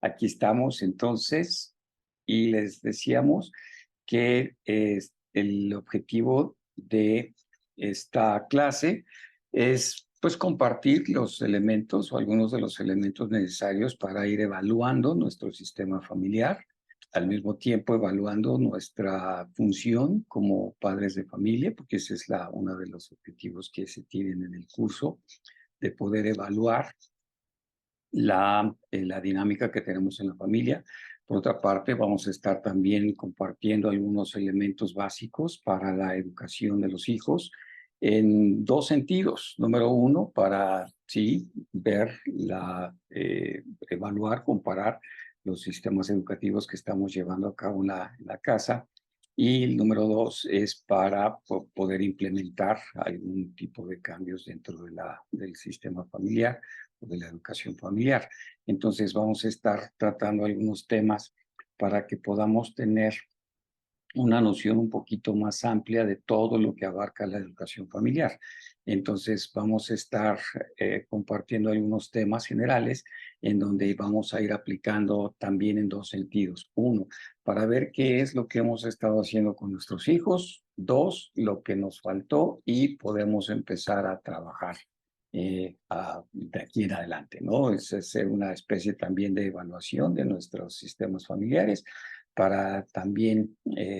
Aquí estamos entonces y les decíamos que el objetivo de esta clase es pues compartir los elementos o algunos de los elementos necesarios para ir evaluando nuestro sistema familiar, al mismo tiempo evaluando nuestra función como padres de familia, porque ese es uno de los objetivos que se tienen en el curso, de poder evaluar la dinámica que tenemos en la familia. Por otra parte, vamos a estar también compartiendo algunos elementos básicos para la educación de los hijos en dos sentidos. Número uno, para sí ver evaluar, comparar los sistemas educativos que estamos llevando a cabo en la casa. Y el número dos es para poder implementar algún tipo de cambios dentro del sistema familiar o de la educación familiar. Entonces vamos a estar tratando algunos temas para que podamos tener una noción un poquito más amplia de todo lo que abarca la educación familiar. Entonces vamos a estar compartiendo algunos temas generales en donde vamos a ir aplicando también en dos sentidos. Uno, para ver qué es lo que hemos estado haciendo con nuestros hijos. Dos, lo que nos faltó y podemos empezar a trabajar de aquí en adelante, ¿no? Es ser una especie también de evaluación de nuestros sistemas familiares para también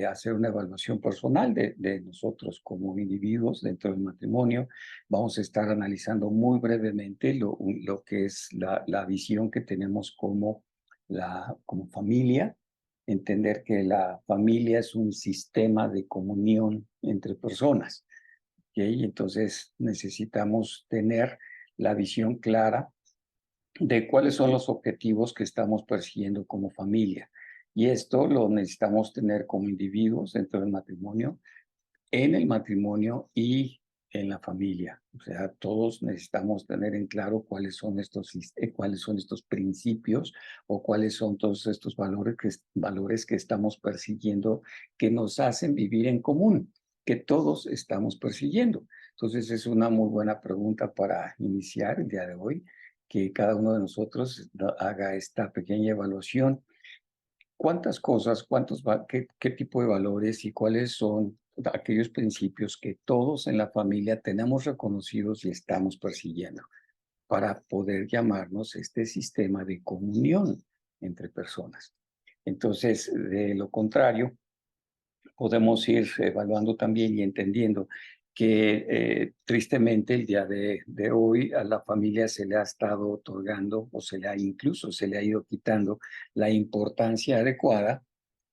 hacer una evaluación personal de nosotros como individuos dentro del matrimonio. Vamos a estar analizando muy brevemente lo que es la visión que tenemos como familia, entender que la familia es un sistema de comunión entre personas. ¿Okay? Entonces necesitamos tener la visión clara de cuáles son los objetivos que estamos persiguiendo como familia. Y esto lo necesitamos tener como individuos dentro del matrimonio, en el matrimonio y en la familia. O sea, todos necesitamos tener en claro cuáles son estos principios o cuáles son todos estos valores que estamos persiguiendo que nos hacen vivir en común, que todos estamos persiguiendo. Entonces, es una muy buena pregunta para iniciar el día de hoy, que cada uno de nosotros haga esta pequeña evaluación. ¿Cuántas cosas, qué tipo de valores y cuáles son aquellos principios que todos en la familia tenemos reconocidos y estamos persiguiendo para poder llamarnos este sistema de comunión entre personas? Entonces, de lo contrario, podemos ir evaluando también y entendiendo que tristemente el día de hoy a la familia se le ha estado otorgando o incluso se le ha ido quitando la importancia adecuada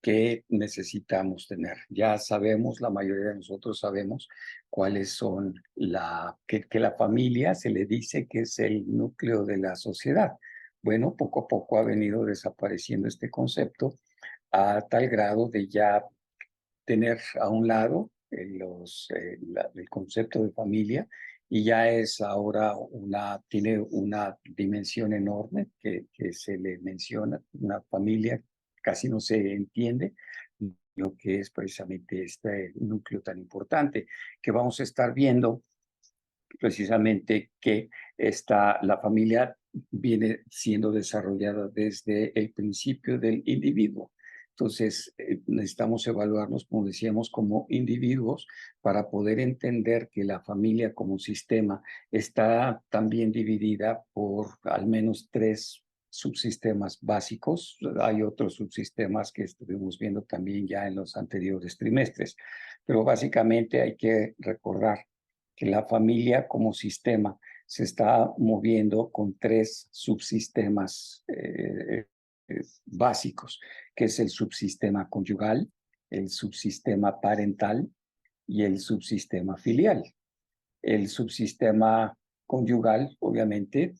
que necesitamos tener. Ya sabemos, la mayoría de nosotros sabemos cuáles son que la familia se le dice que es el núcleo de la sociedad. Bueno, poco a poco ha venido desapareciendo este concepto a tal grado de ya tener a un lado el concepto de familia, y ya es ahora tiene una dimensión enorme que se le menciona. Una familia casi no se entiende lo que es precisamente este núcleo tan importante que vamos a estar viendo, precisamente que la familia viene siendo desarrollada desde el principio del individuo. Entonces, necesitamos evaluarnos, como decíamos, como individuos para poder entender que la familia como sistema está también dividida por al menos tres subsistemas básicos. Hay otros subsistemas que estuvimos viendo también ya en los anteriores trimestres, pero básicamente hay que recordar que la familia como sistema se está moviendo con tres subsistemas básicos, que es el subsistema conyugal, el subsistema parental y el subsistema filial. El subsistema conyugal, obviamente,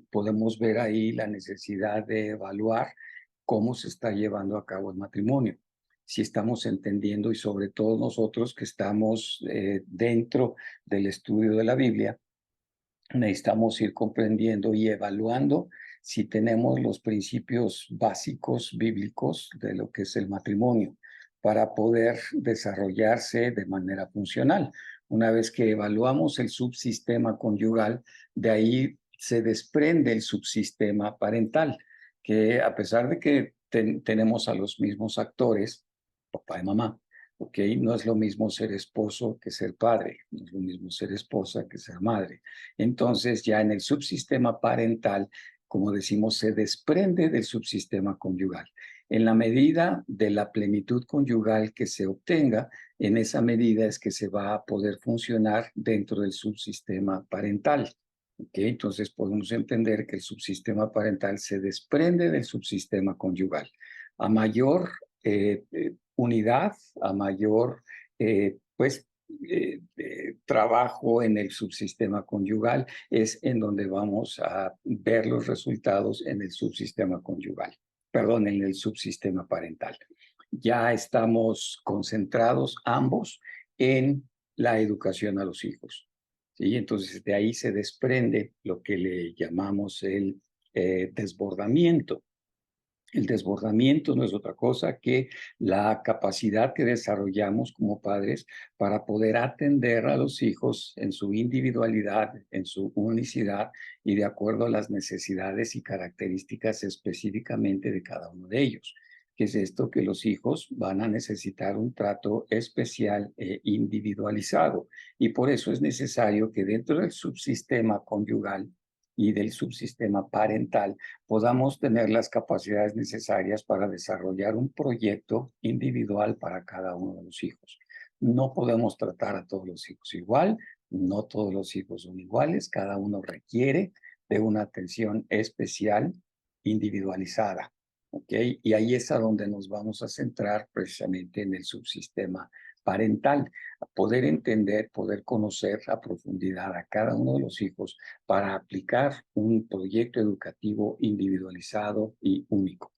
podemos ver ahí la necesidad de evaluar cómo se está llevando a cabo el matrimonio, si estamos entendiendo, y sobre todo nosotros que estamos dentro del estudio de la Biblia, necesitamos ir comprendiendo y evaluando si tenemos los principios básicos bíblicos de lo que es el matrimonio para poder desarrollarse de manera funcional. Una vez que evaluamos el subsistema conyugal, de ahí se desprende el subsistema parental, que a pesar de que tenemos a los mismos actores, papá y mamá, ¿ok? No es lo mismo ser esposo que ser padre, no es lo mismo ser esposa que ser madre. Entonces, ya en el subsistema parental, como decimos, se desprende del subsistema conyugal. En la medida de la plenitud conyugal que se obtenga, en esa medida es que se va a poder funcionar dentro del subsistema parental. ¿Okay? Entonces podemos entender que el subsistema parental se desprende del subsistema conyugal. A mayor unidad, a mayor trabajo en el subsistema conyugal, es en donde vamos a ver los resultados en el subsistema conyugal, perdón, en el subsistema parental. Ya estamos concentrados ambos en la educación a los hijos. ¿Sí? Entonces, de ahí se desprende lo que le llamamos el desbordamiento. El desbordamiento no es otra cosa que la capacidad que desarrollamos como padres para poder atender a los hijos en su individualidad, en su unicidad y de acuerdo a las necesidades y características específicamente de cada uno de ellos. ¿Qué es esto? Que los hijos van a necesitar un trato especial e individualizado y por eso es necesario que dentro del subsistema conyugal y del subsistema parental podamos tener las capacidades necesarias para desarrollar un proyecto individual para cada uno de los hijos. No podemos tratar a todos los hijos igual, no todos los hijos son iguales, cada uno requiere de una atención especial, individualizada. ¿Ok? Y ahí es a donde nos vamos a centrar precisamente en el subsistema parental, poder entender, poder conocer a profundidad a cada uno de los hijos para aplicar un proyecto educativo individualizado y único,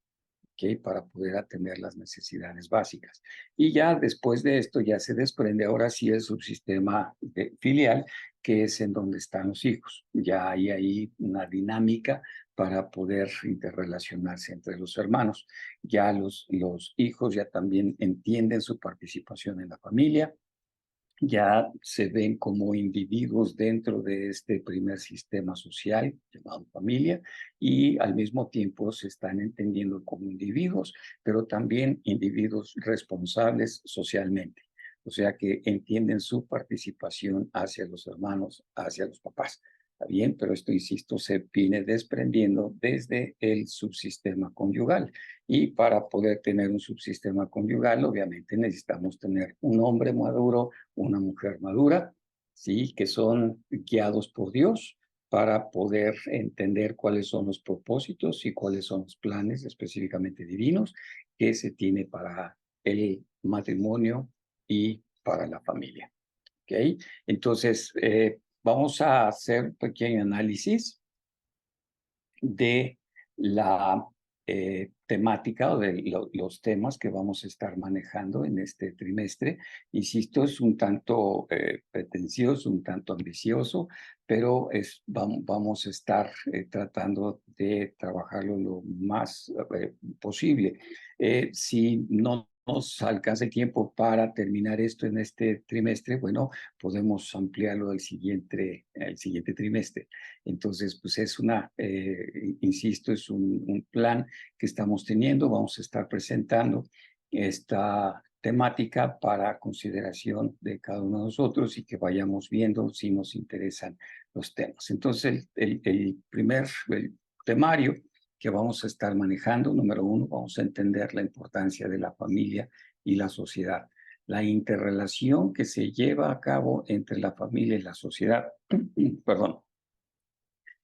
¿okay? Para poder atender las necesidades básicas. Y ya después de esto ya se desprende ahora sí el subsistema filial, que es en donde están los hijos. Ya hay ahí una dinámica para poder interrelacionarse entre los hermanos. Ya los hijos ya también entienden su participación en la familia, ya se ven como individuos dentro de este primer sistema social llamado familia y al mismo tiempo se están entendiendo como individuos, pero también individuos responsables socialmente. O sea que entienden su participación hacia los hermanos, hacia los papás. Está bien, pero esto, insisto, se viene desprendiendo desde el subsistema conyugal. Y para poder tener un subsistema conyugal, obviamente necesitamos tener un hombre maduro, una mujer madura, ¿sí? Que son guiados por Dios para poder entender cuáles son los propósitos y cuáles son los planes específicamente divinos que se tiene para el matrimonio y para la familia. ¿Ok? Entonces, vamos a hacer un pequeño análisis de la temática o de los temas que vamos a estar manejando en este trimestre. Insisto, es un tanto pretencioso, un tanto ambicioso, pero vamos a estar tratando de trabajarlo lo más posible. Si no nos alcanza el tiempo para terminar esto en este trimestre, bueno, podemos ampliarlo al siguiente trimestre. Entonces, pues es insisto, es un plan que estamos teniendo. Vamos a estar presentando esta temática para consideración de cada uno de nosotros y que vayamos viendo si nos interesan los temas. Entonces, el temario que vamos a estar manejando, número uno, vamos a entender la importancia de la familia y la sociedad, la interrelación que se lleva a cabo entre la familia y la sociedad, perdón,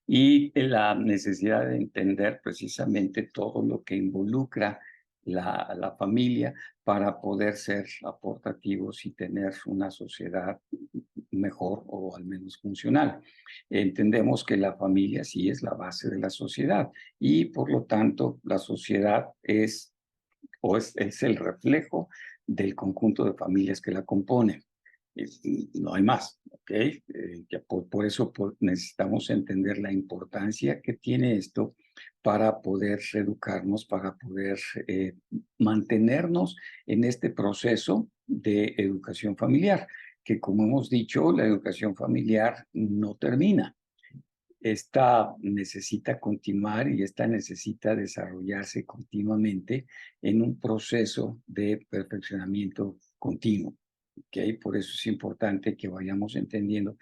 y la necesidad de entender precisamente todo lo que involucra la familia para poder ser aportativos y tener una sociedad mejor o al menos funcional. Entendemos que la familia sí es la base de la sociedad y por lo tanto la sociedad es el reflejo del conjunto de familias que la componen. No hay más, ¿ok? Por eso necesitamos entender la importancia que tiene esto para poder educarnos, para poder mantenernos en este proceso de educación familiar, que como hemos dicho, la educación familiar no termina. esta necesita continuar y esta necesita desarrollarse continuamente en un proceso de perfeccionamiento continuo. ¿Okay? Por eso es importante que vayamos entendiendo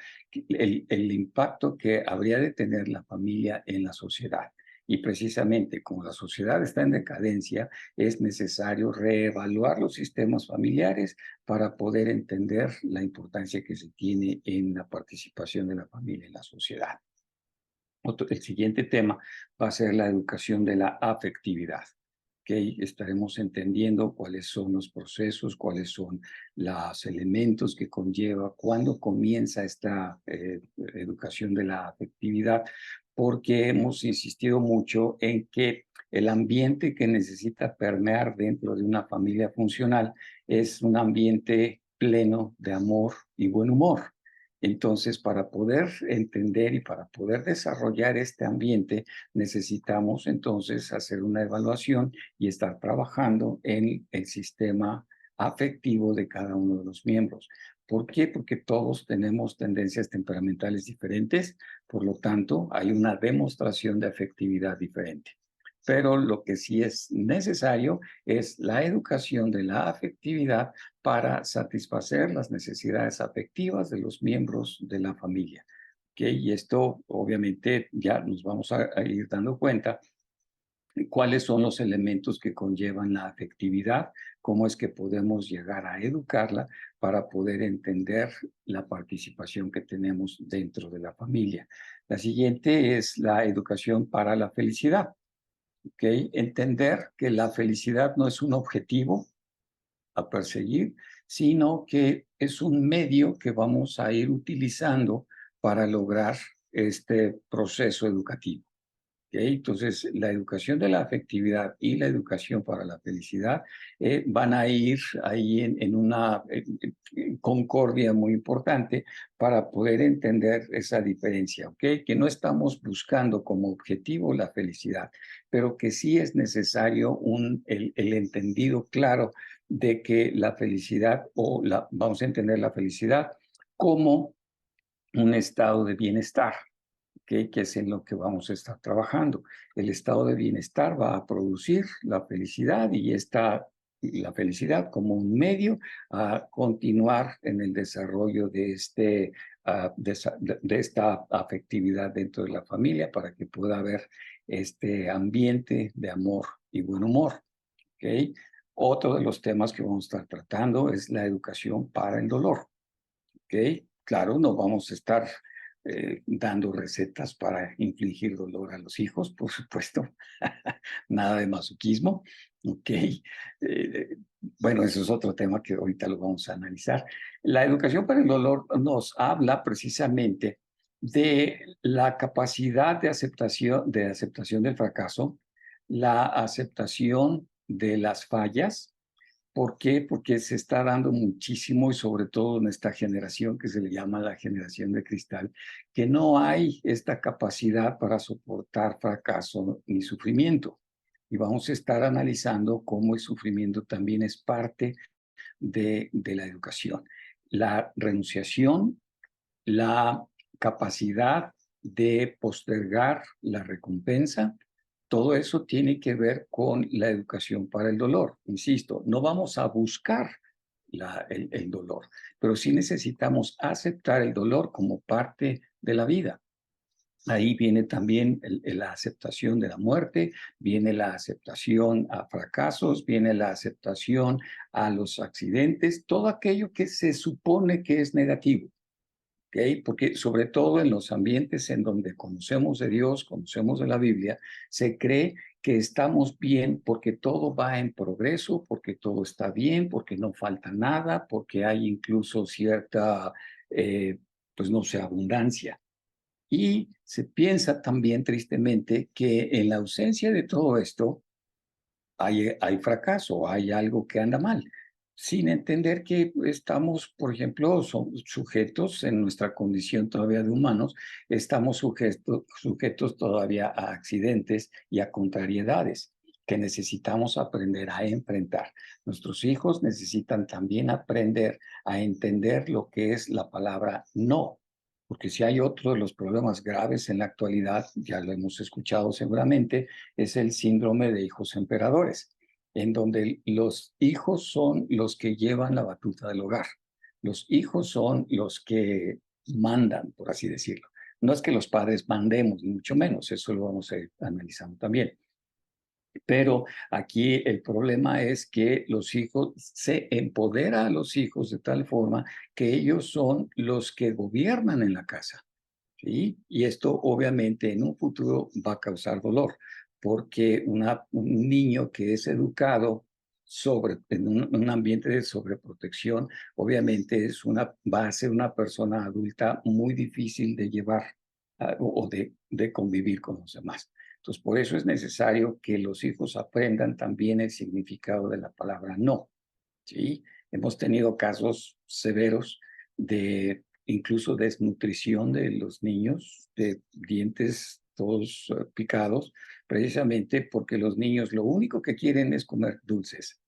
el impacto que habría de tener la familia en la sociedad. Y precisamente como la sociedad está en decadencia, es necesario reevaluar los sistemas familiares para poder entender la importancia que se tiene en la participación de la familia en la sociedad. El siguiente tema va a ser la educación de la afectividad. ¿Okay? Estaremos entendiendo cuáles son los procesos, cuáles son los elementos que conlleva, cuándo comienza esta educación de la afectividad, porque hemos insistido mucho en que el ambiente que necesita permear dentro de una familia funcional es un ambiente pleno de amor y buen humor. Entonces, para poder entender y para poder desarrollar este ambiente, necesitamos entonces hacer una evaluación y estar trabajando en el sistema afectivo de cada uno de los miembros. ¿Por qué? Porque todos tenemos tendencias temperamentales diferentes, por lo tanto, hay una demostración de afectividad diferente. Pero lo que sí es necesario es la educación de la afectividad para satisfacer las necesidades afectivas de los miembros de la familia. ¿Okay? Y esto obviamente ya nos vamos a ir dando cuenta de cuáles son los elementos que conllevan la afectividad, cómo es que podemos llegar a educarla para poder entender la participación que tenemos dentro de la familia. La siguiente es la educación para la felicidad. ¿Okay? Entender que la felicidad no es un objetivo a perseguir, sino que es un medio que vamos a ir utilizando para lograr este proceso educativo. ¿Okay? Entonces, la educación de la afectividad y la educación para la felicidad van a ir ahí en una concordia muy importante para poder entender esa diferencia, ¿ok? Que no estamos buscando como objetivo la felicidad, pero que sí es necesario el entendido claro de que la felicidad, vamos a entender la felicidad como un estado de bienestar, ¿okay? Que es en lo que vamos a estar trabajando. El estado de bienestar va a producir la felicidad y la felicidad como un medio a continuar en el desarrollo de, de esta afectividad dentro de la familia para que pueda haber este ambiente de amor y buen humor. ¿Okay? Otro de los temas que vamos a estar tratando es la educación para el dolor. ¿Okay? Claro, no vamos a estar dando recetas para infligir dolor a los hijos, por supuesto, nada de masoquismo, ¿ok? Bueno, eso es otro tema que ahorita lo vamos a analizar. La educación para el dolor nos habla precisamente de la capacidad de aceptación del fracaso, la aceptación de las fallas. ¿Por qué? Porque se está dando muchísimo y sobre todo en esta generación que se le llama la generación de cristal, que no hay esta capacidad para soportar fracaso ni sufrimiento. Y vamos a estar analizando cómo el sufrimiento también es parte de la educación. La renunciación, la capacidad de postergar la recompensa, todo eso tiene que ver con la educación para el dolor. Insisto, no vamos a buscar el dolor, pero sí necesitamos aceptar el dolor como parte de la vida. Ahí viene también la aceptación de la muerte, viene la aceptación a fracasos, viene la aceptación a los accidentes, todo aquello que se supone que es negativo. ¿Okay? Porque sobre todo en los ambientes en donde conocemos de Dios, conocemos de la Biblia, se cree que estamos bien porque todo va en progreso, porque todo está bien, porque no falta nada, porque hay incluso cierta, pues no sé, abundancia. Y se piensa también tristemente que en la ausencia de todo esto hay fracaso, hay algo que anda mal, sin entender que estamos, por ejemplo, somos sujetos en nuestra condición todavía de humanos, estamos sujetos todavía a accidentes y a contrariedades que necesitamos aprender a enfrentar. Nuestros hijos necesitan también aprender a entender lo que es la palabra no. Porque si hay otro de los problemas graves en la actualidad, ya lo hemos escuchado seguramente, es el síndrome de hijos emperadores, en donde los hijos son los que llevan la batuta del hogar. Los hijos son los que mandan, por así decirlo. No es que los padres mandemos, ni mucho menos, eso lo vamos a ir analizando también. Pero aquí el problema es que los hijos, se empodera a los hijos de tal forma que ellos son los que gobiernan en la casa, ¿sí? Y esto obviamente en un futuro va a causar dolor, porque un niño que es educado en un ambiente de sobreprotección, obviamente va a ser una persona adulta muy difícil de llevar o de convivir con los demás. Entonces, por eso es necesario que los hijos aprendan también el significado de la palabra no, ¿sí? Hemos tenido casos severos de incluso desnutrición de los niños, de dientes todos picados, precisamente porque los niños lo único que quieren es comer dulces,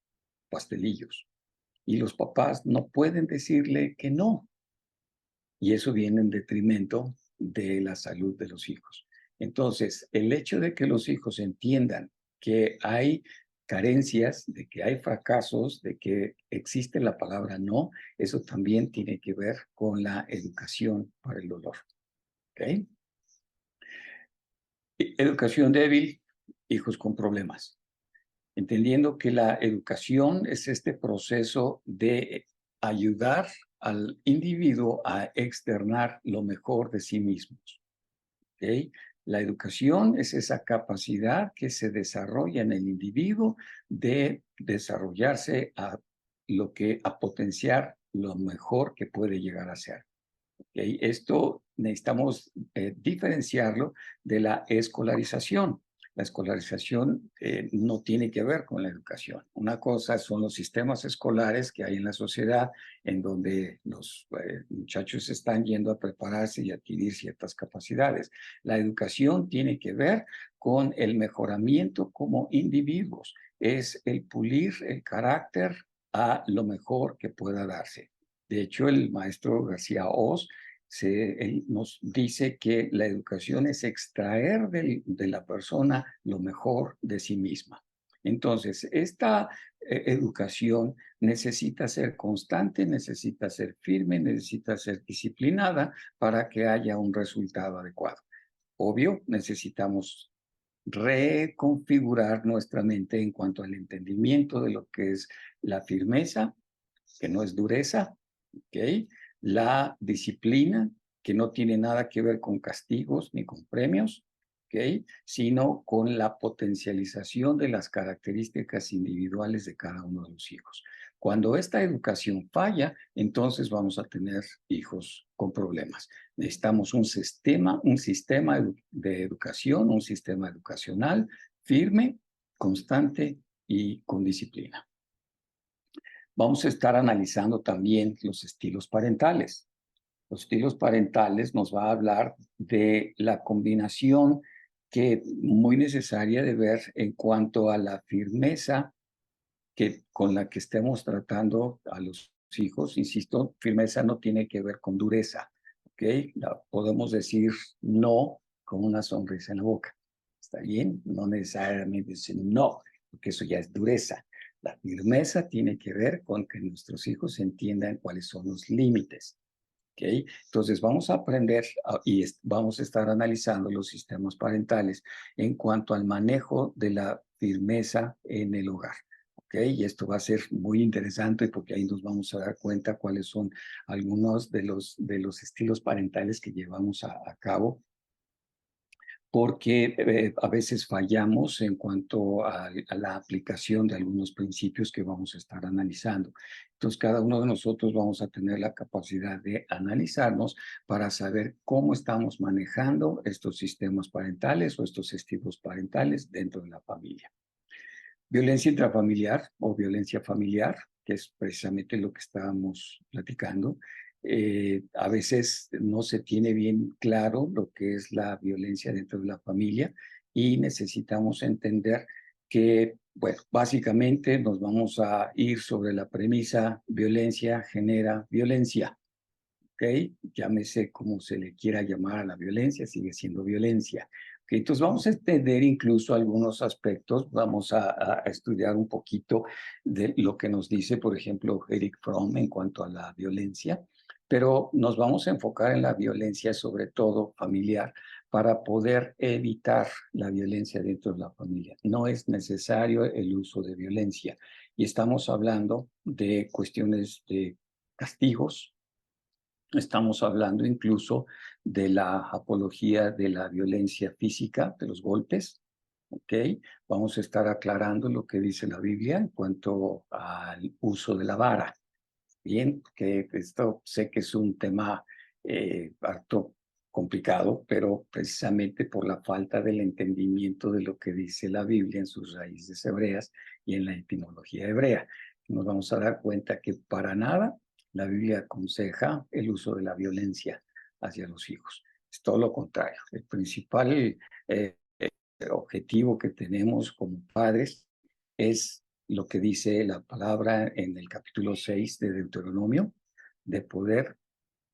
pastelillos, y los papás no pueden decirle que no, y eso viene en detrimento de la salud de los hijos. Entonces, el hecho de que los hijos entiendan que hay carencias, de que hay fracasos, de que existe la palabra no, eso también tiene que ver con la educación para el dolor. ¿Ok? Educación débil, hijos con problemas. Entendiendo que la educación es este proceso de ayudar al individuo a externar lo mejor de sí mismos. ¿Okay? La educación es esa capacidad que se desarrolla en el individuo de desarrollarse a potenciar lo mejor que puede llegar a ser. ¿Okay? Esto necesitamos diferenciarlo de la escolarización. La escolarización no tiene que ver con la educación. Una cosa son los sistemas escolares que hay en la sociedad, en donde los muchachos están yendo a prepararse y adquirir ciertas capacidades. La educación tiene que ver con el mejoramiento como individuos. Es el pulir el carácter a lo mejor que pueda darse. De hecho, el maestro García Oz él nos dice que la educación es extraer de la persona lo mejor de sí misma. Entonces, esta educación necesita ser constante, necesita ser firme, necesita ser disciplinada para que haya un resultado adecuado. Obvio, necesitamos reconfigurar nuestra mente en cuanto al entendimiento de lo que es la firmeza, que no es dureza, ¿ok? La disciplina, que no tiene nada que ver con castigos ni con premios, ¿ok? Sino con la potencialización de las características individuales de cada uno de los hijos. Cuando esta educación falla, entonces vamos a tener hijos con problemas. Necesitamos un sistema de educación, un sistema educacional firme, constante y con disciplina. Vamos a estar analizando también los estilos parentales. Los estilos parentales nos va a hablar de la combinación que muy necesaria de ver en cuanto a la firmeza con la que estemos tratando a los hijos. Insisto, firmeza no tiene que ver con dureza, ¿ok? Podemos decir no con una sonrisa en la boca. ¿Está bien? No necesariamente decir no, porque eso ya es dureza. La firmeza tiene que ver con que nuestros hijos entiendan cuáles son los límites. ¿Okay? Entonces vamos a aprender vamos a estar analizando los sistemas parentales en cuanto al manejo de la firmeza en el hogar. ¿Okay? Y esto va a ser muy interesante porque ahí nos vamos a dar cuenta cuáles son algunos de los estilos parentales que llevamos a cabo, porque a veces fallamos en cuanto a la aplicación de algunos principios que vamos a estar analizando. Entonces, cada uno de nosotros vamos a tener la capacidad de analizarnos para saber cómo estamos manejando estos sistemas parentales o estos estilos parentales dentro de la familia. Violencia intrafamiliar o violencia familiar, que es precisamente lo que estábamos platicando. A veces no se tiene bien claro lo que es la violencia dentro de la familia y necesitamos entender que, bueno, básicamente nos vamos a ir sobre la premisa violencia genera violencia. ¿ok? Llámese como se le quiera llamar a la violencia, sigue siendo violencia. ¿Ok? Entonces vamos a entender incluso algunos aspectos, vamos a estudiar un poquito de lo que nos dice, por ejemplo, Eric Fromm en cuanto a la violencia, pero nos vamos a enfocar en la violencia, sobre todo familiar, para poder evitar la violencia dentro de la familia. No es necesario el uso de violencia. Y estamos hablando de cuestiones de castigos, estamos hablando incluso de la apología de la violencia física, de los golpes, ¿ok? Vamos a estar aclarando lo que dice la Biblia en cuanto al uso de la vara. Bien, que esto sé que es un tema harto complicado, pero precisamente por la falta del entendimiento de lo que dice la Biblia en sus raíces hebreas y en la etimología hebrea, nos vamos a dar cuenta que para nada la Biblia aconseja el uso de la violencia hacia los hijos. Es todo lo contrario. El principal objetivo que tenemos como padres es lo que dice la palabra en el capítulo 6 de Deuteronomio, de poder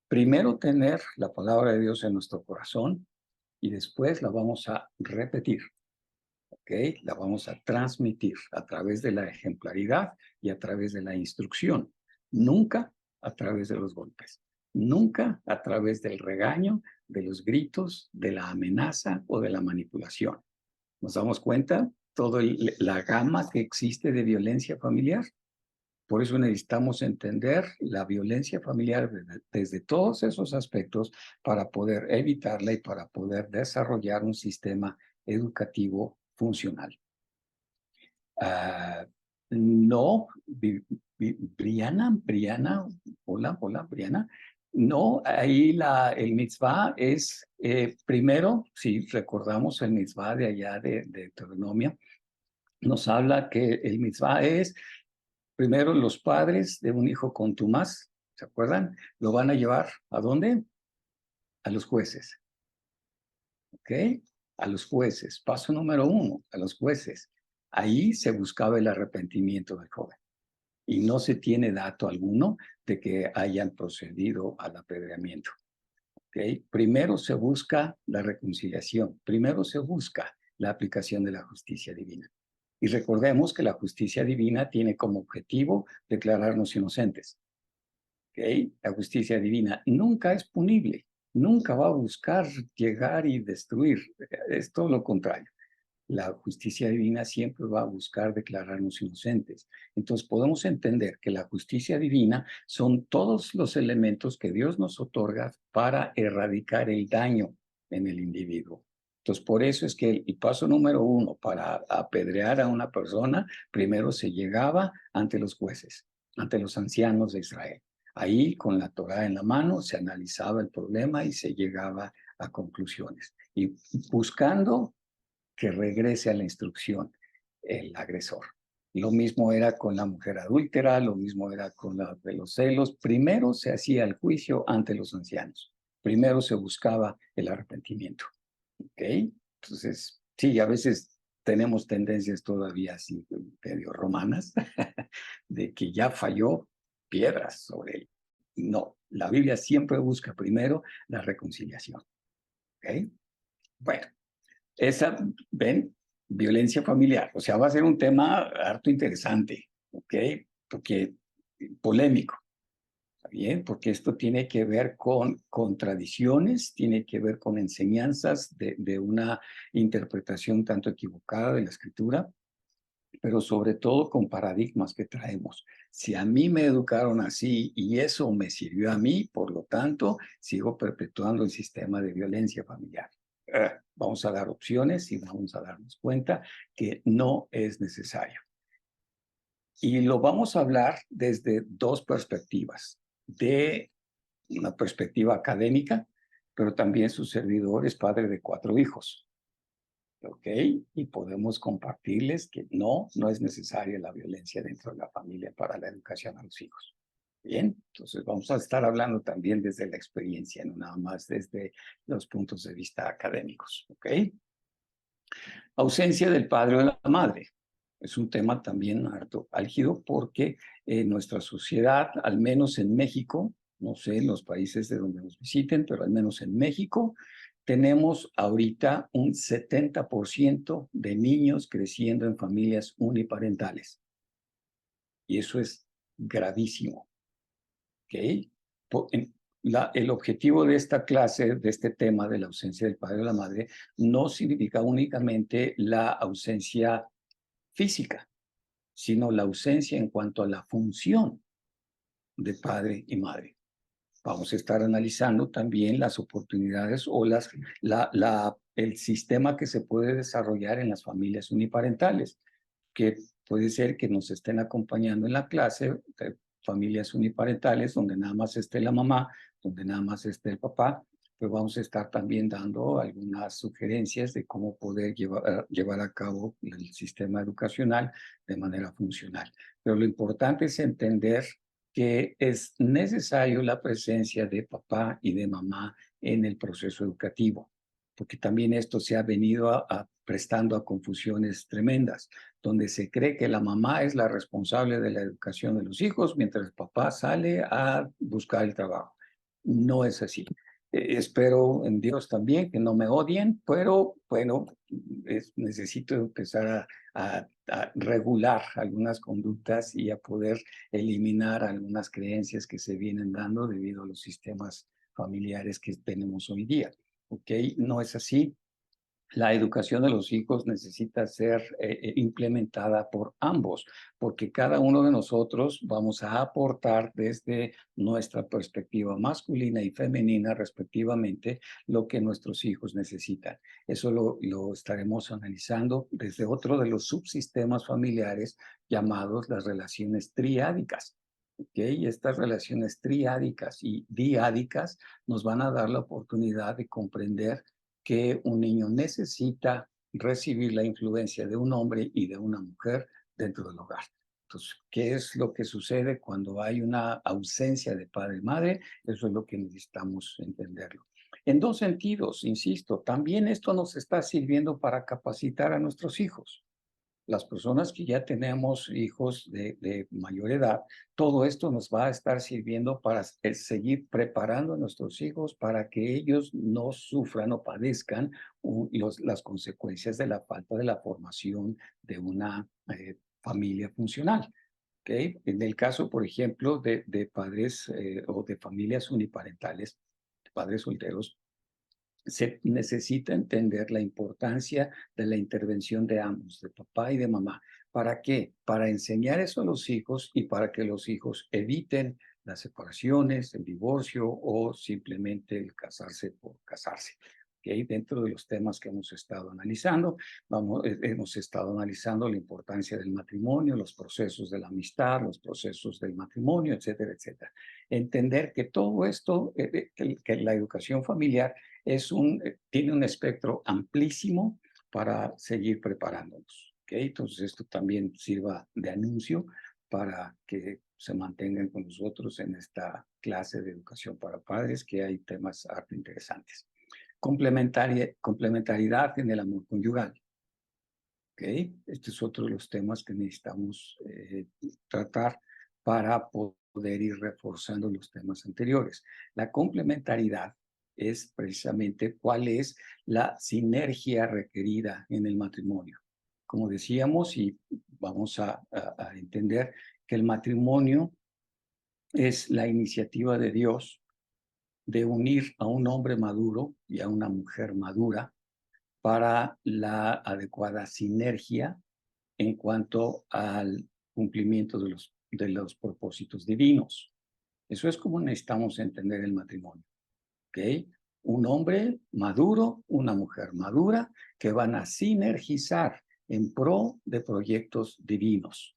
primero tener la palabra de Dios en nuestro corazón y después la vamos a repetir, ¿ok? La vamos a transmitir a través de la ejemplaridad y a través de la instrucción, nunca a través de los golpes, nunca a través del regaño, de los gritos, de la amenaza o de la manipulación. ¿Nos damos cuenta? Toda la gama que existe de violencia familiar. Por eso necesitamos entender la violencia familiar desde todos esos aspectos para poder evitarla y para poder desarrollar un sistema educativo funcional. No, Briana, hola, Briana. No, ahí el mitzvah es, primero, si recordamos el mitzvah de allá de Deuteronomio, nos habla que el mitzvah es, primero, los padres de un hijo contumaz, ¿se acuerdan? Lo van a llevar, ¿a dónde? A los jueces, ¿ok? A los jueces. Paso número 1, a los jueces. Ahí se buscaba el arrepentimiento del joven y no se tiene dato alguno de que hayan procedido al apedreamiento. ¿Okay? Primero se busca la reconciliación, primero se busca la aplicación de la justicia divina. Y recordemos que la justicia divina tiene como objetivo declararnos inocentes. ¿Okay? La justicia divina nunca es punible, nunca va a buscar llegar y destruir, es todo lo contrario. La justicia divina siempre va a buscar declararnos inocentes. Entonces podemos entender que la justicia divina son todos los elementos que Dios nos otorga para erradicar el daño en el individuo. Entonces por eso es que el paso número 1 para apedrear a una persona, primero se llegaba ante los jueces, ante los ancianos de Israel. Ahí con la Torá en la mano se analizaba el problema y se llegaba a conclusiones. Y buscando que regrese a la instrucción el agresor. Lo mismo era con la mujer adúltera, lo mismo era con la de los celos. Primero se hacía el juicio ante los ancianos. Primero se buscaba el arrepentimiento. ¿Ok? Entonces, sí, a veces tenemos tendencias todavía así medio romanas de que ya falló piedras sobre él. No, la Biblia siempre busca primero la reconciliación. ¿Ok? Bueno, esa, ven, violencia familiar. O sea, va a ser un tema harto interesante, ¿ok? Porque polémico, ¿está bien? Porque esto tiene que ver con tradiciones, tiene que ver con enseñanzas de una interpretación tanto equivocada de la escritura, pero sobre todo con paradigmas que traemos. Si a mí me educaron así y eso me sirvió a mí, por lo tanto, sigo perpetuando el sistema de violencia familiar. Vamos a dar opciones y vamos a darnos cuenta que no es necesario. Y lo vamos a hablar desde dos perspectivas. De una perspectiva académica, pero también su servidor es padre de 4 hijos. ¿Ok? Y podemos compartirles que no es necesaria la violencia dentro de la familia para la educación a los hijos. Bien, entonces vamos a estar hablando también desde la experiencia, no nada más desde los puntos de vista académicos. ¿Ok? Ausencia del padre o de la madre. Es un tema también harto álgido porque en nuestra sociedad, al menos en México, no sé, en los países de donde nos visiten, pero al menos en México, tenemos ahorita un 70% de niños creciendo en familias uniparentales. Y eso es gravísimo, ¿ok? El objetivo de esta clase, de este tema de la ausencia del padre o la madre, no significa únicamente la ausencia física, sino la ausencia en cuanto a la función de padre y madre. Vamos a estar analizando también las oportunidades o el sistema que se puede desarrollar en las familias uniparentales, que puede ser que nos estén acompañando en la clase, familias uniparentales, donde nada más esté la mamá, donde nada más esté el papá, pues vamos a estar también dando algunas sugerencias de cómo poder llevar a cabo el sistema educacional de manera funcional. Pero lo importante es entender que es necesario la presencia de papá y de mamá en el proceso educativo, porque también esto se ha venido prestando a confusiones tremendas, donde se cree que la mamá es la responsable de la educación de los hijos, mientras el papá sale a buscar el trabajo. No es así. Espero en Dios también que no me odien, pero bueno, necesito empezar a regular algunas conductas y a poder eliminar algunas creencias que se vienen dando debido a los sistemas familiares que tenemos hoy día. ¿Ok? No es así. La educación de los hijos necesita ser implementada por ambos, porque cada uno de nosotros vamos a aportar desde nuestra perspectiva masculina y femenina, respectivamente, lo que nuestros hijos necesitan. Eso lo estaremos analizando desde otro de los subsistemas familiares llamados las relaciones triádicas. ¿Okay? Estas relaciones triádicas y diádicas nos van a dar la oportunidad de comprender que un niño necesita recibir la influencia de un hombre y de una mujer dentro del hogar. Entonces, ¿qué es lo que sucede cuando hay una ausencia de padre y madre? Eso es lo que necesitamos entenderlo. En dos sentidos, insisto, también esto nos está sirviendo para capacitar a nuestros hijos. Las personas que ya tenemos hijos de mayor edad, todo esto nos va a estar sirviendo para seguir preparando a nuestros hijos para que ellos no sufran o padezcan las consecuencias de la falta de la formación de una familia funcional. ¿Okay? En el caso, por ejemplo, de padres o de familias uniparentales, padres solteros, se necesita entender la importancia de la intervención de ambos, de papá y de mamá. ¿Para qué? Para enseñar eso a los hijos y para que los hijos eviten las separaciones, el divorcio o simplemente el casarse por casarse. ¿Okay? Dentro de los temas que hemos estado analizando, hemos estado analizando la importancia del matrimonio, los procesos de la amistad, los procesos del matrimonio, etcétera, etcétera. Entender que todo esto, que la educación familiar tiene un espectro amplísimo para seguir preparándonos. ¿Okay? Entonces, esto también sirva de anuncio para que se mantengan con nosotros en esta clase de educación para padres, que hay temas harto interesantes. Complementariedad en el amor conyugal. ¿Okay? Este es otro de los temas que necesitamos tratar para poder ir reforzando los temas anteriores. La complementariedad es precisamente cuál es la sinergia requerida en el matrimonio. Como decíamos, y vamos a entender que el matrimonio es la iniciativa de Dios de unir a un hombre maduro y a una mujer madura para la adecuada sinergia en cuanto al cumplimiento de los propósitos divinos. Eso es como necesitamos entender el matrimonio. ¿Ok? Un hombre maduro, una mujer madura, que van a sinergizar en pro de proyectos divinos.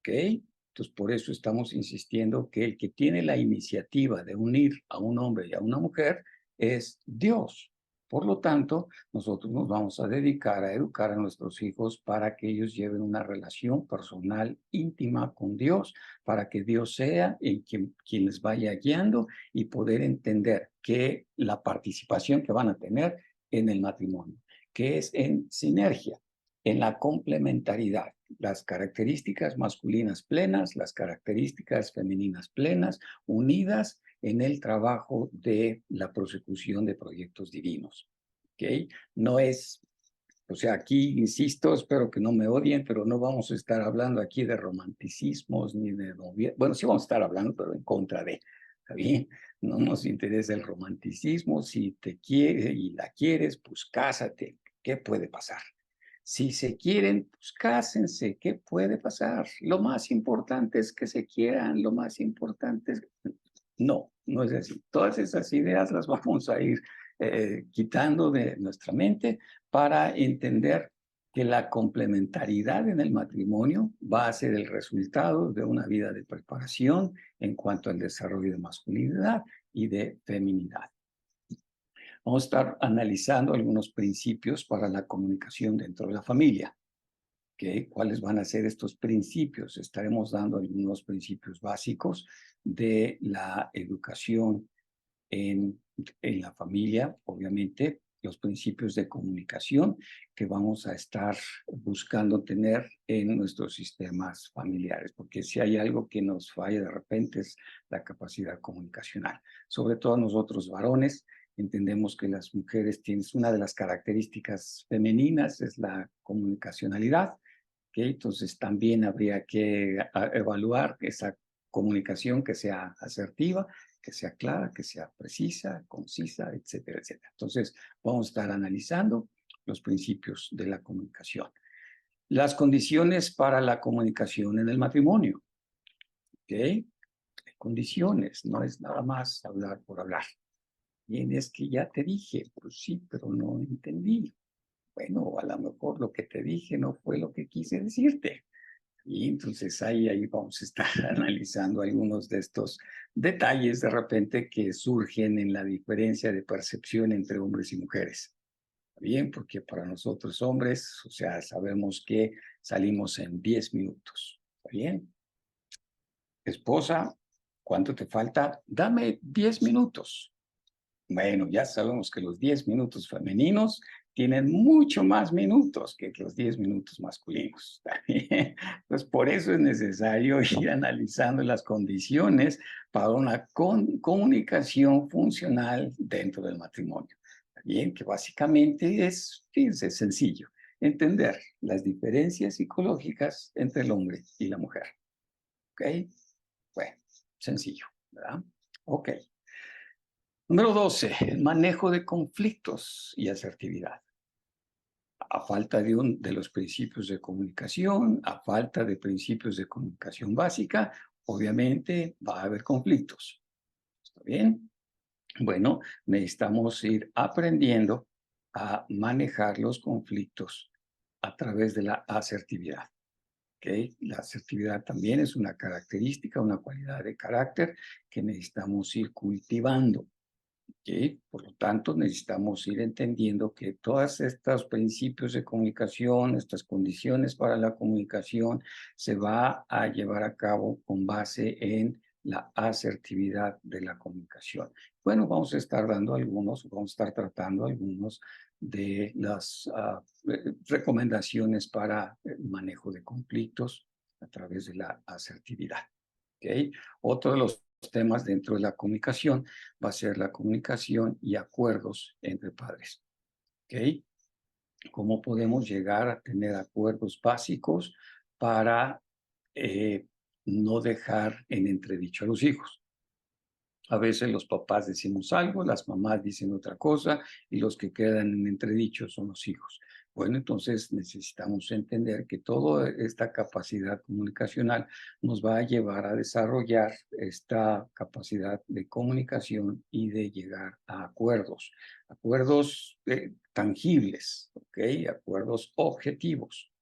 ¿Ok? Entonces, por eso estamos insistiendo que el que tiene la iniciativa de unir a un hombre y a una mujer es Dios. Por lo tanto, nosotros nos vamos a dedicar a educar a nuestros hijos para que ellos lleven una relación personal íntima con Dios, para que Dios sea quien les vaya guiando y poder entender que la participación que van a tener en el matrimonio, que es en sinergia, en la complementariedad, las características masculinas plenas, las características femeninas plenas, unidas en el trabajo de la prosecución de proyectos divinos. ¿Ok? No es, o sea, aquí insisto, espero que no me odien, pero no vamos a estar hablando aquí de romanticismos ni de noviazgo. Bueno, sí vamos a estar hablando, pero en contra de, ¿está bien? No nos interesa el romanticismo. Si te quiere y la quieres, pues cásate. ¿Qué puede pasar? Si se quieren, pues cásense. ¿Qué puede pasar? Lo más importante es que se quieran. Lo más importante es... No, no es así. Todas esas ideas las vamos a ir quitando de nuestra mente para entender que la complementariedad en el matrimonio va a ser el resultado de una vida de preparación en cuanto al desarrollo de masculinidad y de feminidad. Vamos a estar analizando algunos principios para la comunicación dentro de la familia. ¿Okay? ¿Cuáles van a ser estos principios? Estaremos dando algunos principios básicos de la educación en la familia, obviamente, los principios de comunicación que vamos a estar buscando tener en nuestros sistemas familiares, porque si hay algo que nos falla de repente es la capacidad comunicacional. Sobre todo nosotros varones, entendemos que las mujeres tienen una de las características femeninas, es la comunicacionalidad, ¿okay? Entonces también habría que evaluar esa comunicación que sea asertiva, que sea clara, que sea precisa, concisa, etcétera, etcétera. Entonces, vamos a estar analizando los principios de la comunicación. Las condiciones para la comunicación en el matrimonio. ¿Ok? Hay condiciones, no es nada más hablar por hablar. Bien, es que ya te dije, pues sí, pero no entendí. Bueno, a lo mejor lo que te dije no fue lo que quise decirte. Y entonces ahí vamos a estar analizando algunos de estos detalles de repente que surgen en la diferencia de percepción entre hombres y mujeres. Bien, porque para nosotros hombres, o sea, sabemos que salimos en 10 minutos. ¿Está bien? Esposa, ¿cuánto te falta? Dame 10 minutos. Bueno, ya sabemos que los 10 minutos femeninos tienen mucho más minutos que los 10 minutos masculinos. Pues por eso es necesario ir analizando las condiciones para una comunicación funcional dentro del matrimonio. Bien, que básicamente es, fíjense, sencillo, entender las diferencias psicológicas entre el hombre y la mujer. ¿Ok? Bueno, sencillo, ¿verdad? Ok. Número 12, el manejo de conflictos y asertividad. A falta de los principios de comunicación, a falta de principios de comunicación básica, obviamente va a haber conflictos. ¿Está bien? Bueno, necesitamos ir aprendiendo a manejar los conflictos a través de la asertividad. ¿Okay? La asertividad también es una característica, una cualidad de carácter que necesitamos ir cultivando. ¿Okay? Por lo tanto, necesitamos ir entendiendo que todos estos principios de comunicación, estas condiciones para la comunicación, se va a llevar a cabo con base en la asertividad de la comunicación. Bueno, vamos a estar dando algunos, vamos a estar tratando algunos de las recomendaciones para el manejo de conflictos a través de la asertividad. ¿Okay? Otro de los temas dentro de la comunicación va a ser la comunicación y acuerdos entre padres. ¿Ok? ¿Cómo podemos llegar a tener acuerdos básicos para no dejar en entredicho a los hijos? A veces los papás decimos algo, las mamás dicen otra cosa y los que quedan en entredicho son los hijos. Bueno, entonces necesitamos entender que toda esta capacidad comunicacional nos va a llevar a desarrollar esta capacidad de comunicación y de llegar a acuerdos, acuerdos tangibles, ¿ok? Acuerdos objetivos,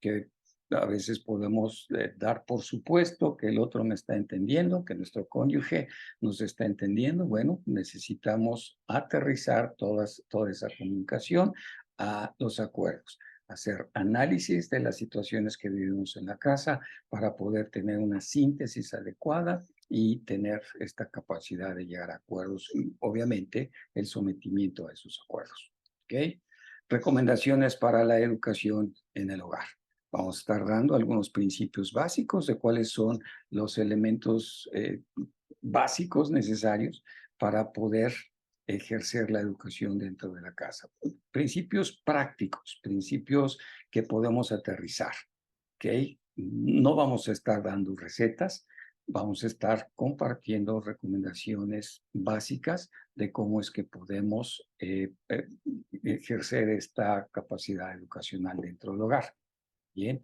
que a veces podemos dar por supuesto que el otro me está entendiendo, que nuestro cónyuge nos está entendiendo. Bueno, necesitamos aterrizar toda esa comunicación a los acuerdos, hacer análisis de las situaciones que vivimos en la casa para poder tener una síntesis adecuada y tener esta capacidad de llegar a acuerdos y obviamente el sometimiento a esos acuerdos. ¿Ok? Recomendaciones para la educación en el hogar. Vamos a estar dando algunos principios básicos de cuáles son los elementos básicos necesarios para poder ejercer la educación dentro de la casa. Principios prácticos, principios que podemos aterrizar, ¿ok? No vamos a estar dando recetas, vamos a estar compartiendo recomendaciones básicas de cómo es que podemos ejercer esta capacidad educacional dentro del hogar. Bien,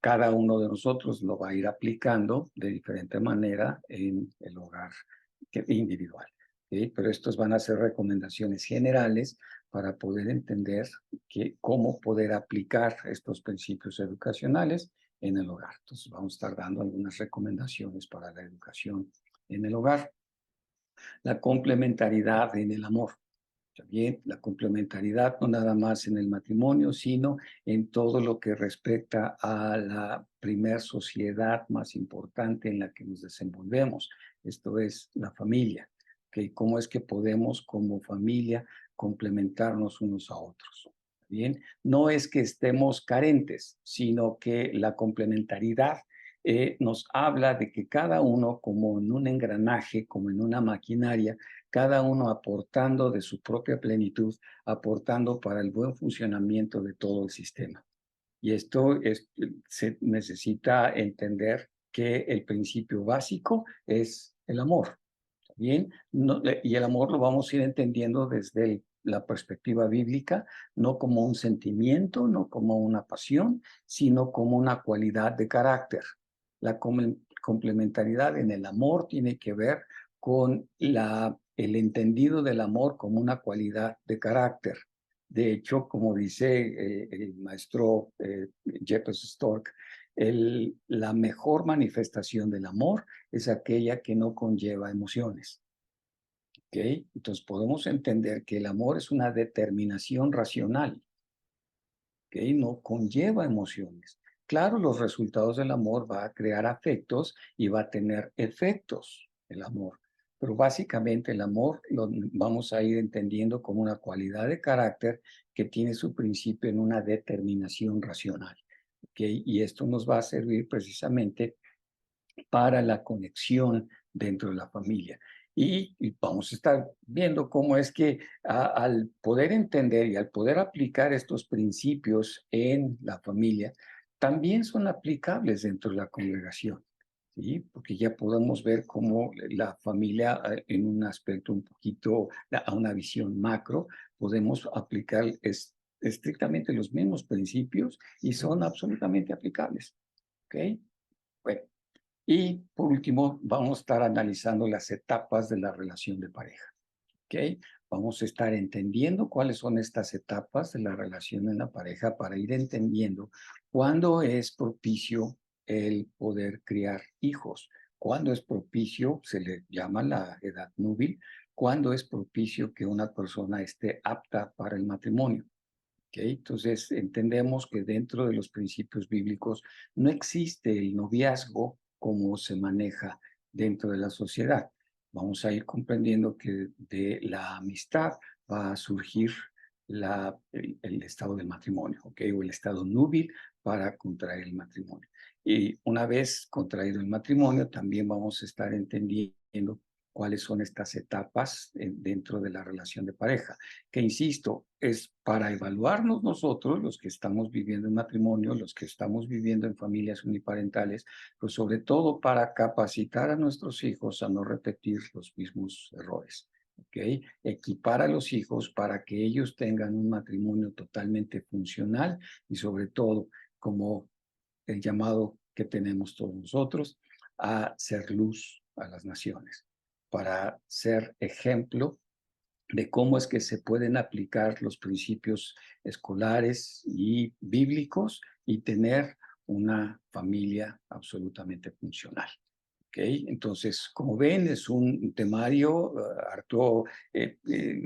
cada uno de nosotros lo va a ir aplicando de diferente manera en el hogar individual. ¿Sí? Pero estos van a ser recomendaciones generales para poder entender cómo poder aplicar estos principios educacionales en el hogar. Entonces vamos a estar dando algunas recomendaciones para la educación en el hogar. La complementariedad en el amor. También la complementariedad no nada más en el matrimonio, sino en todo lo que respecta a la primer sociedad más importante en la que nos desenvolvemos. Esto es la familia. ¿Okay? ¿Cómo es que podemos como familia complementarnos unos a otros? Bien, no es que estemos carentes, sino que la complementariedad nos habla de que cada uno, como en un engranaje, como en una maquinaria, cada uno aportando de su propia plenitud, aportando para el buen funcionamiento de todo el sistema. Y se necesita entender que el principio básico es el amor. ¿Bien? Y el amor lo vamos a ir entendiendo desde la perspectiva bíblica, no como un sentimiento, no como una pasión, sino como una cualidad de carácter. La complementariedad en el amor tiene que ver con el entendido del amor como una cualidad de carácter. De hecho, como dice el maestro Jepes Stork, la mejor manifestación del amor es aquella que no conlleva emociones. ¿Okay? Entonces podemos entender que el amor es una determinación racional, ¿okay? No conlleva emociones. Claro, los resultados del amor va a crear afectos y va a tener efectos, el amor. Pero básicamente el amor lo vamos a ir entendiendo como una cualidad de carácter que tiene su principio en una determinación racional. ¿Okay? Y esto nos va a servir precisamente para la conexión dentro de la familia. Y vamos a estar viendo cómo es que al poder entender y al poder aplicar estos principios en la familia, también son aplicables dentro de la congregación. ¿Sí? Porque ya podemos ver cómo la familia, en un aspecto un poquito, a una visión macro, podemos aplicar estrictamente los mismos principios y son absolutamente aplicables. ¿Ok? Bueno, y por último, vamos a estar analizando las etapas de la relación de pareja. ¿Ok? Vamos a estar entendiendo cuáles son estas etapas de la relación en la pareja para ir entendiendo cuándo es propicio el poder criar hijos, cuándo es propicio, se le llama la edad núbil, cuándo es propicio que una persona esté apta para el matrimonio. ¿Okay? Entonces, entendemos que dentro de los principios bíblicos no existe el noviazgo como se maneja dentro de la sociedad. Vamos a ir comprendiendo que de la amistad va a surgir el estado del matrimonio, ¿okay? O el estado núbil para contraer el matrimonio. Y una vez contraído el matrimonio, también vamos a estar entendiendo cuáles son estas etapas dentro de la relación de pareja, que insisto, es para evaluarnos nosotros, los que estamos viviendo en matrimonio, los que estamos viviendo en familias uniparentales, pero sobre todo para capacitar a nuestros hijos a no repetir los mismos errores. ¿Okay? Equipar a los hijos para que ellos tengan un matrimonio totalmente funcional y sobre todo, como el llamado que tenemos todos nosotros, a ser luz a las naciones, para ser ejemplo de cómo es que se pueden aplicar los principios escolares y bíblicos y tener una familia absolutamente funcional. ¿Okay? Entonces, como ven, es un temario harto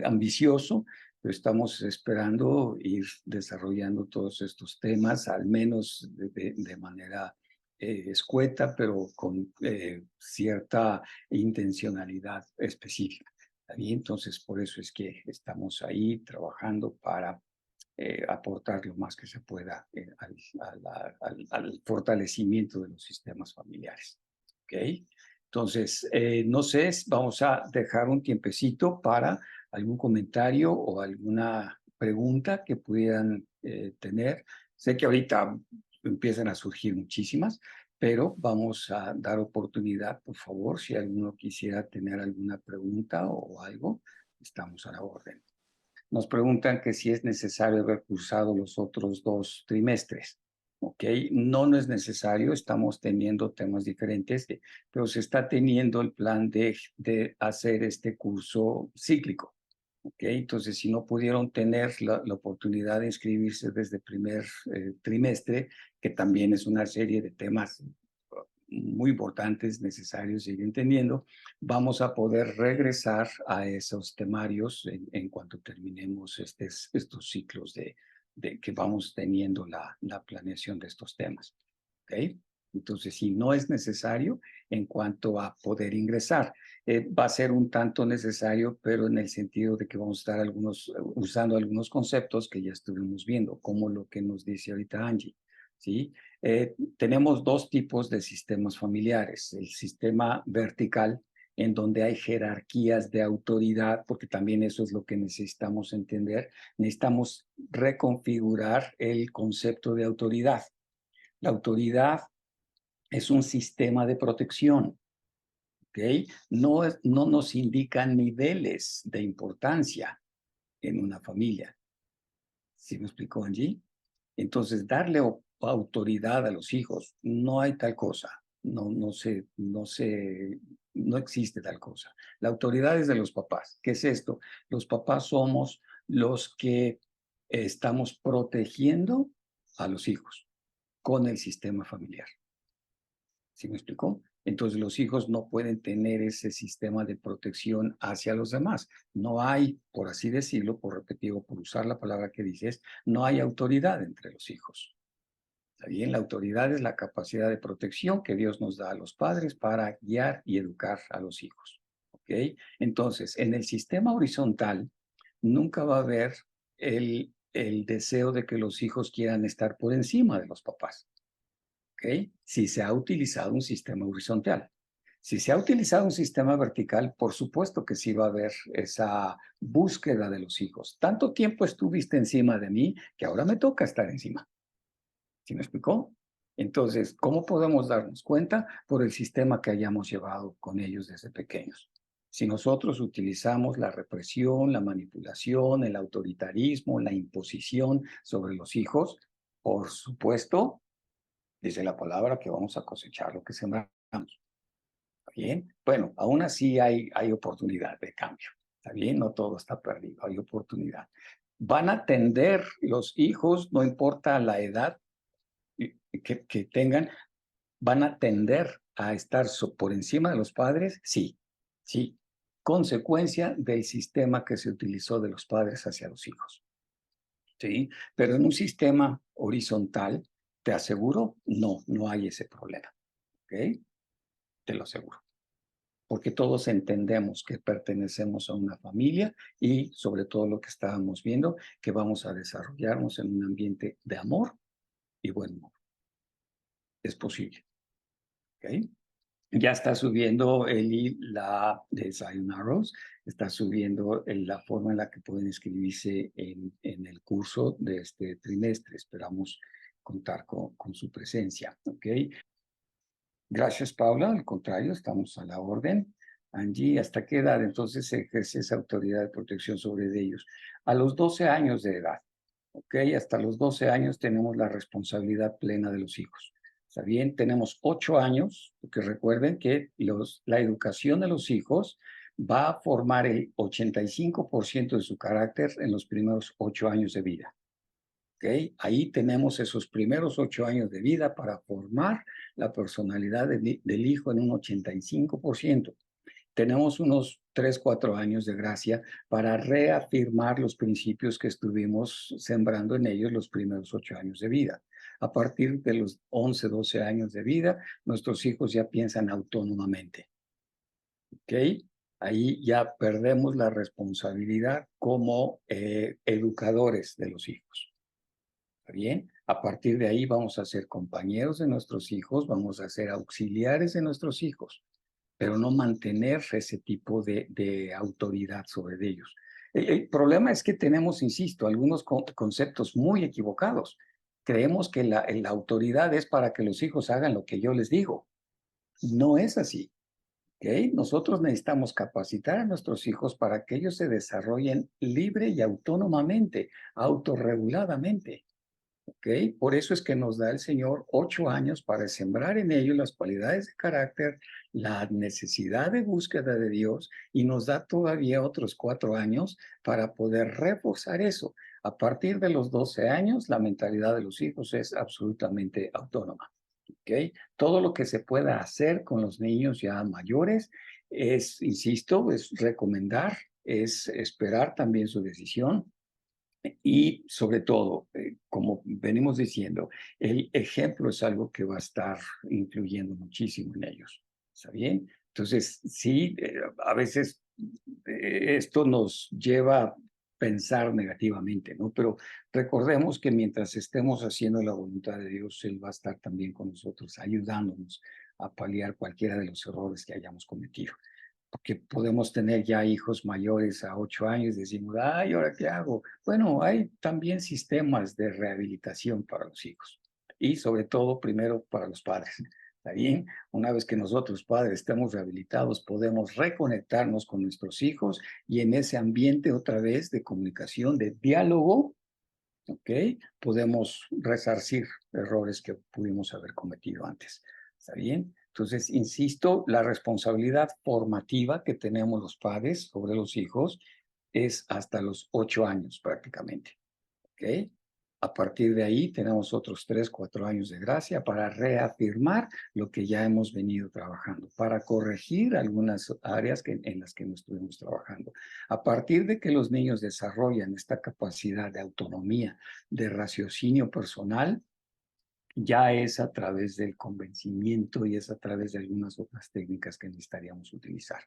ambicioso, pero estamos esperando ir desarrollando todos estos temas, al menos de manera escueta, pero con cierta intencionalidad específica. ¿Está bien? Entonces, por eso es que estamos ahí trabajando para aportar lo más que se pueda al fortalecimiento de los sistemas familiares. ¿Ok? Entonces, no sé, vamos a dejar un tiempecito para algún comentario o alguna pregunta que pudieran tener. Sé que ahorita empiezan a surgir muchísimas, pero vamos a dar oportunidad, por favor, si alguno quisiera tener alguna pregunta o algo, estamos a la orden. Nos preguntan que si es necesario haber cursado los otros 2 trimestres. ¿Ok? No, no es necesario, estamos teniendo temas diferentes, pero se está teniendo el plan de hacer este curso cíclico. ¿Ok? Entonces, si no pudieron tener la oportunidad de inscribirse desde el primer trimestre, que también es una serie de temas muy importantes, necesarios seguir entendiendo, vamos a poder regresar a esos temarios en cuanto terminemos estos ciclos de que vamos teniendo la planeación de estos temas. ¿Ok? Entonces, si no es necesario en cuanto a poder ingresar, va a ser un tanto necesario, pero en el sentido de que vamos a estar usando algunos conceptos que ya estuvimos viendo, como lo que nos dice ahorita Angie. ¿Sí? Tenemos 2 tipos de sistemas familiares. El sistema vertical, en donde hay jerarquías de autoridad, porque también eso es lo que necesitamos entender. Necesitamos reconfigurar el concepto de autoridad. La autoridad es un sistema de protección, ¿ok? No nos indican niveles de importancia en una familia. ¿Sí me explicó, Angie? Entonces, darle autoridad a los hijos, no hay tal cosa, no existe tal cosa. La autoridad es de los papás. ¿Qué es esto? Los papás somos los que estamos protegiendo a los hijos con el sistema familiar. ¿Sí me explicó? Entonces los hijos no pueden tener ese sistema de protección hacia los demás. No hay, por así decirlo, por repetido, por usar la palabra que dices, no hay autoridad entre los hijos. ¿Está bien? La autoridad es la capacidad de protección que Dios nos da a los padres para guiar y educar a los hijos. ¿Ok? Entonces, en el sistema horizontal, nunca va a haber el deseo de que los hijos quieran estar por encima de los papás. ¿Ok? Si se ha utilizado un sistema horizontal. Si se ha utilizado un sistema vertical, por supuesto que sí va a haber esa búsqueda de los hijos. Tanto tiempo estuviste encima de mí que ahora me toca estar encima. ¿Sí me explicó? Entonces, ¿cómo podemos darnos cuenta? Por el sistema que hayamos llevado con ellos desde pequeños. Si nosotros utilizamos la represión, la manipulación, el autoritarismo, la imposición sobre los hijos, por supuesto, dice la palabra que vamos a cosechar lo que sembramos. ¿Está bien? Bueno, aún así hay oportunidad de cambio. ¿Está bien? No todo está perdido, hay oportunidad. Van a tender los hijos, no importa la edad que tengan, van a tender a estar por encima de los padres, sí, sí, consecuencia del sistema que se utilizó de los padres hacia los hijos. ¿Sí? Pero en un sistema horizontal, te aseguro, no hay ese problema. ¿Ok? Te lo aseguro. Porque todos entendemos que pertenecemos a una familia y sobre todo lo que estábamos viendo, que vamos a desarrollarnos en un ambiente de amor y buen humor. Es posible. ¿Ok? Ya está subiendo Eli la de Sayonara, está subiendo la forma en la que pueden inscribirse en el curso de este trimestre. Esperamos contar con su presencia. ¿Ok? Gracias, Paula. Al contrario, estamos a la orden. Angie, ¿hasta qué edad entonces se ejerce esa autoridad de protección sobre ellos? A los 12 años de edad. ¿Ok? Hasta los 12 años tenemos la responsabilidad plena de los hijos. ¿Está bien? Tenemos 8 años, porque recuerden que la educación de los hijos va a formar el 85% de su carácter en los primeros 8 años de vida. ¿Okay? Ahí tenemos esos primeros 8 años de vida para formar la personalidad del hijo en un 85%. Tenemos unos 3, 4 años de gracia para reafirmar los principios que estuvimos sembrando en ellos los primeros 8 años de vida. A partir de los 11, 12 años de vida, nuestros hijos ya piensan autónomamente. ¿Ok? Ahí ya perdemos la responsabilidad como educadores de los hijos. ¿Está bien? A partir de ahí vamos a ser compañeros de nuestros hijos, vamos a ser auxiliares de nuestros hijos, pero no mantener ese tipo de autoridad sobre ellos. El problema es que tenemos, insisto, algunos conceptos muy equivocados. Creemos que la autoridad es para que los hijos hagan lo que yo les digo. No es así. ¿Ok? Nosotros necesitamos capacitar a nuestros hijos para que ellos se desarrollen libre y autónomamente, autorreguladamente. ¿Ok? Por eso es que nos da el Señor 8 años para sembrar en ellos las cualidades de carácter, la necesidad de búsqueda de Dios, y nos da todavía otros 4 años para poder reforzar eso. A partir de los 12 años, la mentalidad de los hijos es absolutamente autónoma. ¿Ok? Todo lo que se pueda hacer con los niños ya mayores es, insisto, es recomendar, es esperar también su decisión. Y sobre todo, como venimos diciendo, el ejemplo es algo que va a estar influyendo muchísimo en ellos. ¿Está bien? Entonces, sí, a veces esto nos lleva a pensar negativamente, ¿no? Pero recordemos que mientras estemos haciendo la voluntad de Dios, Él va a estar también con nosotros, ayudándonos a paliar cualquiera de los errores que hayamos cometido. Porque podemos tener ya hijos mayores a 8 años, decimos, ay, ¿ahora qué hago? Bueno, hay también sistemas de rehabilitación para los hijos y sobre todo primero para los padres. ¿Está bien? Una vez que nosotros padres estemos rehabilitados, podemos reconectarnos con nuestros hijos y en ese ambiente otra vez de comunicación, de diálogo, ¿ok? Podemos resarcir errores que pudimos haber cometido antes. ¿Está bien? Entonces, insisto, la responsabilidad formativa que tenemos los padres sobre los hijos es hasta los 8 años prácticamente. ¿Ok? A partir de ahí tenemos otros 3, 4 años de gracia para reafirmar lo que ya hemos venido trabajando, para corregir algunas áreas en las que no estuvimos trabajando. A partir de que los niños desarrollan esta capacidad de autonomía, de raciocinio personal, ya es a través del convencimiento y es a través de algunas otras técnicas que necesitaríamos utilizar.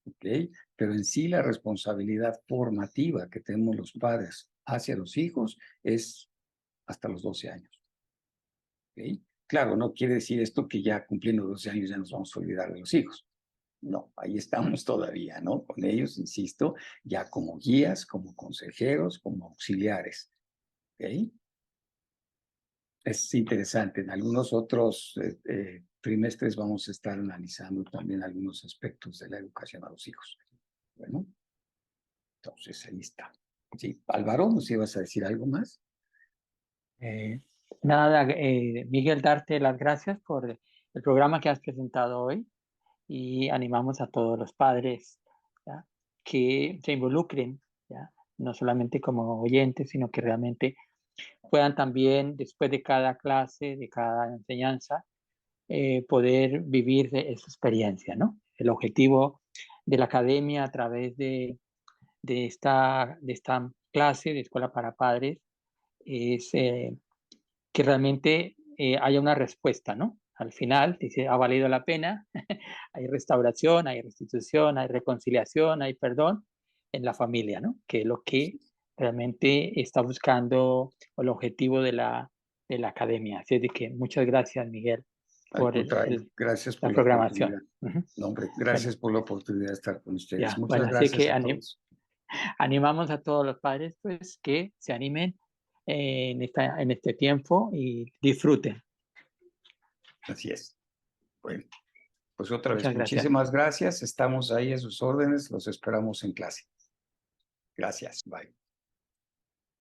¿Ok? Pero en sí la responsabilidad formativa que tenemos los padres hacia los hijos es hasta los 12 años. ¿Ok? Claro, no quiere decir esto que ya cumpliendo 12 años ya nos vamos a olvidar de los hijos. No, ahí estamos todavía, ¿no? Con ellos, insisto, ya como guías, como consejeros, como auxiliares. ¿Ok? Es interesante. En algunos otros trimestres vamos a estar analizando también algunos aspectos de la educación a los hijos. Bueno, entonces ahí está. Sí, Álvaro, ¿nos ibas a decir algo más? Eh, Nada, Miguel, darte las gracias por el programa que has presentado hoy y animamos a todos los padres, ¿ya? Que se involucren, ¿ya? No solamente como oyentes, sino que realmente puedan también, después de cada clase, de cada enseñanza, poder vivir esa experiencia, ¿no? El objetivo de la academia a través de esta clase de Escuela para Padres es que realmente haya una respuesta, ¿no? Al final, dice, ha valido la pena, hay restauración, hay restitución, hay reconciliación, hay perdón en la familia, ¿no? Que es lo que realmente está buscando el objetivo de la academia. Así es de que muchas gracias, Miguel, Al por contrario, gracias la por la programación. oportunidad. Ujú. No, hombre, Bueno, gracias por la oportunidad de estar con ustedes. ya, Muchas bueno, así gracias que a todos. animamos a todos los padres, pues, que se animen en este tiempo y disfruten. Así es. Bueno, pues otra vez, Muchas gracias. muchísimas gracias. Estamos ahí a sus órdenes. Los esperamos en clase. Gracias. Bye.